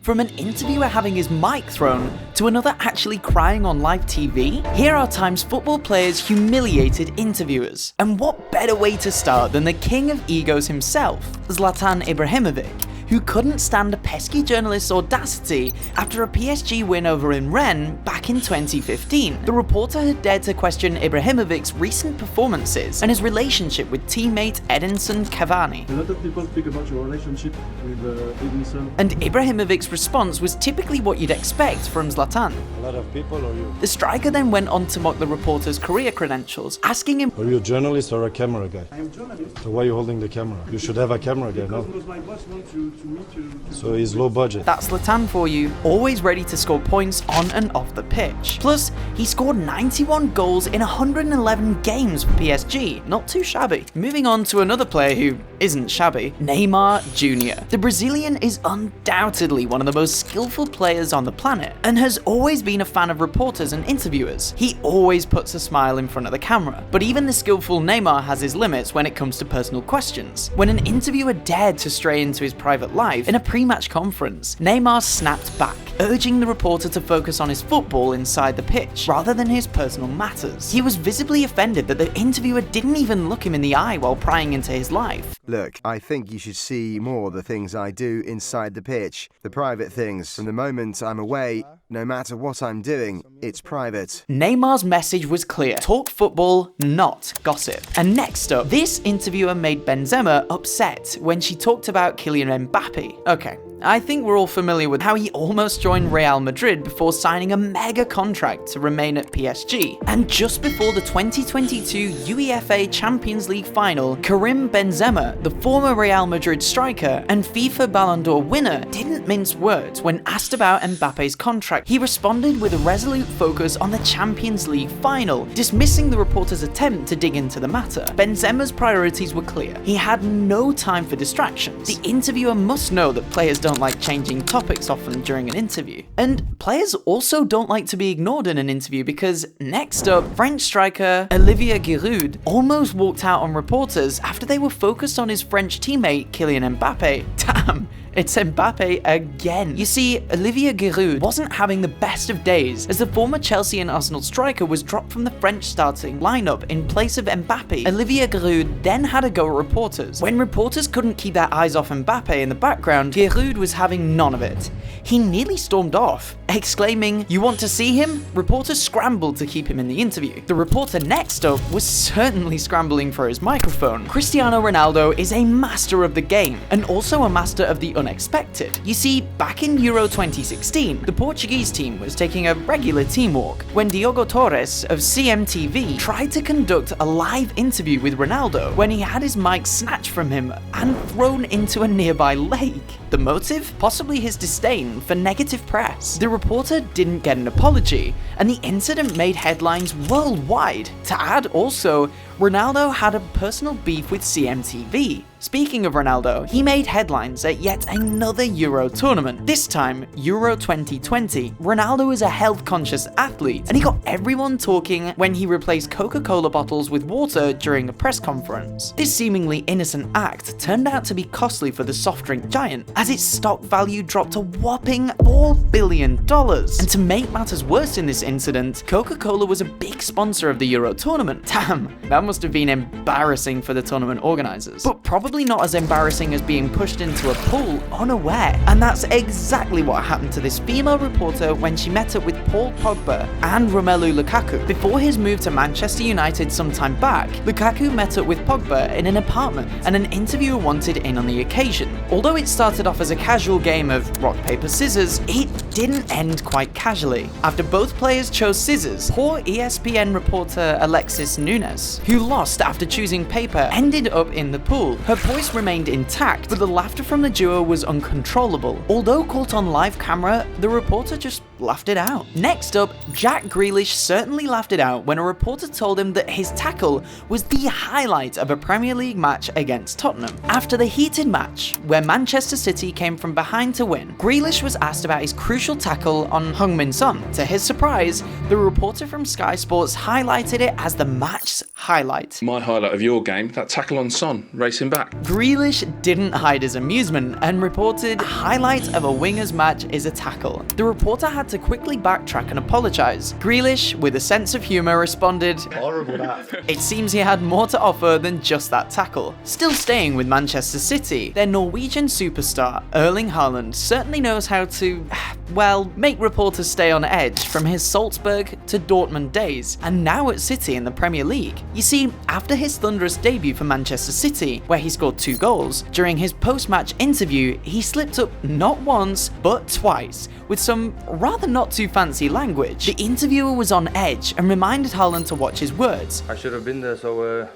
From an interviewer having his mic thrown to another actually crying on live TV? Here are Time's football players' humiliated interviewers. And what better way to start than the king of egos himself, Zlatan Ibrahimovic, who couldn't stand a pesky journalist's audacity after a PSG win over in Rennes back in 2015. The reporter had dared to question Ibrahimovic's recent performances and his relationship with teammate Edinson Cavani. A lot of people speak about your relationship with Edinson. And Ibrahimovic's response was typically what you'd expect from Zlatan. A lot of people or you? The striker then went on to mock the reporter's career credentials, asking him, Are you a journalist or a camera guy? I'm a journalist. So why are you holding the camera? You should have a camera guy, no? Because my boss wants to meet you. So he's low budget. That's Zlatan for you, always ready to score points on and off the pitch. Plus, he scored 91 goals in 111 games for PSG, not too shabby. Moving on to another player who isn't shabby, Neymar Jr. The Brazilian is undoubtedly one of the most skillful players on the planet, and has always been a fan of reporters and interviewers. He always puts a smile in front of the camera, but even the skillful Neymar has his limits when it comes to personal questions. When an interviewer dared to stray into his private life in a pre-match conference, Neymar snapped back, urging the reporter to focus on his football inside the pitch rather than his personal matters. He was visibly offended that the interviewer didn't even look him in the eye while prying into his life. Look, I think you should see more the things I do inside the pitch, the private things. From the moment I'm away, no matter what I'm doing, it's private. Neymar's message was clear: talk football, not gossip. And next up, this interviewer made Benzema upset when she talked about Kylian Mbappe. Okay, I think we're all familiar with how he almost joined Real Madrid before signing a mega contract to remain at PSG. And just before the 2022 UEFA Champions League final, Karim Benzema, the former Real Madrid striker and FIFA Ballon d'Or winner, didn't mince words when asked about Mbappe's contract. He responded with a resolute focus on the Champions League final, dismissing the reporter's attempt to dig into the matter. Benzema's priorities were clear. He had no time for distractions. The interviewer must know that players don't like changing topics often during an interview. And players also don't like to be ignored in an interview, because next up, French striker Olivier Giroud almost walked out on reporters after they were focused on his French teammate Kylian Mbappe. Damn, it's Mbappe again. You see, Olivier Giroud wasn't having the best of days, as the former Chelsea and Arsenal striker was dropped from the French starting lineup in place of Mbappe. Olivier Giroud then had a go at reporters. When reporters couldn't keep their eyes off Mbappe in the background, Giroud was having none of it. He nearly stormed off, exclaiming, "You want to see him?" Reporters scrambled to keep him in the interview. The reporter next up was certainly scrambling for his microphone. Cristiano Ronaldo is a master of the game, and also a master of the unexpected. You see, back in Euro 2016, the Portuguese team was taking a regular team walk when Diogo Torres of CMTV tried to conduct a live interview with Ronaldo when he had his mic snatched from him and thrown into a nearby lake. The motive? Possibly his disdain for negative press. The reporter didn't get an apology, and the incident made headlines worldwide. To add also, Ronaldo had a personal beef with CMTV. Speaking of Ronaldo, he made headlines at yet another Euro tournament. This time, Euro 2020. Ronaldo is a health-conscious athlete, and he got everyone talking when he replaced Coca-Cola bottles with water during a press conference. This seemingly innocent act turned out to be costly for the soft drink giant, as its stock value dropped a whopping $4 billion. And to make matters worse in this incident, Coca-Cola was a big sponsor of the Euro tournament. Damn, that must have been embarrassing for the tournament organizers. But probably not as embarrassing as being pushed into a pool unaware. And that's exactly what happened to this female reporter when she met up with Paul Pogba and Romelu Lukaku. Before his move to Manchester United some time back, Lukaku met up with Pogba in an apartment, and an interviewer wanted in on the occasion. Although it started off as a casual game of rock, paper, scissors, it didn't end quite casually. After both players chose scissors, poor ESPN reporter Alexis Nunes, who lost after choosing paper, ended up in the pool. Her voice remained intact, but the laughter from the duo was uncontrollable. Although caught on live camera, the reporter just laughed it out. Next up, Jack Grealish certainly laughed it out when a reporter told him that his tackle was the highlight of a Premier League match against Tottenham. After the heated match, where Manchester City came from behind to win, Grealish was asked about his crucial tackle on Heung-min Son. To his surprise, the reporter from Sky Sports highlighted it as the match's highlight. My highlight of your game, that tackle on Son, racing back. Grealish didn't hide his amusement and reported, highlight of a winger's match is a tackle. The reporter had to quickly backtrack and apologise. Grealish, with a sense of humour, responded, "Horrible that." It seems he had more to offer than just that tackle. Still staying with Manchester City, their Norwegian superstar, Erling Haaland, certainly knows how to, well, make reporters stay on edge from his Salzburg to Dortmund days, and now at City in the Premier League. You see, after his thunderous debut for Manchester City, where he scored 2 goals, during his post-match interview, he slipped up not once, but twice, with some rather not too fancy language. The interviewer was on edge and reminded Haaland to watch his words. I should have been there, so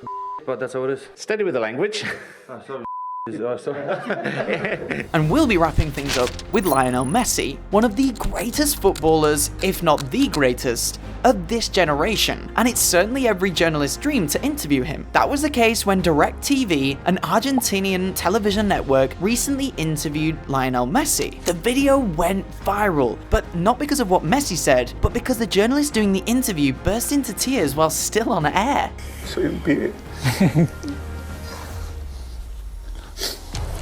but that's how it is. Steady with the language. And we'll be wrapping things up with Lionel Messi, one of the greatest footballers, if not the greatest, of this generation, and it's certainly every journalist's dream to interview him. That was the case when DirecTV, an Argentinian television network, recently interviewed Lionel Messi. The video went viral, but not because of what Messi said, but because the journalist doing the interview burst into tears while still on air.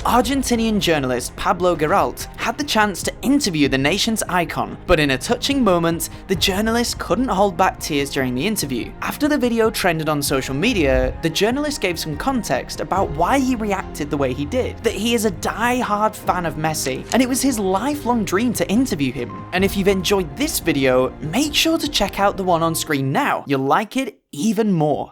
Argentinian journalist Pablo Geralt had the chance to interview the nation's icon, but in a touching moment, the journalist couldn't hold back tears during the interview. After the video trended on social media, the journalist gave some context about why he reacted the way he did, that he is a die-hard fan of Messi, and it was his lifelong dream to interview him. And if you've enjoyed this video, make sure to check out the one on screen now. You'll like it even more.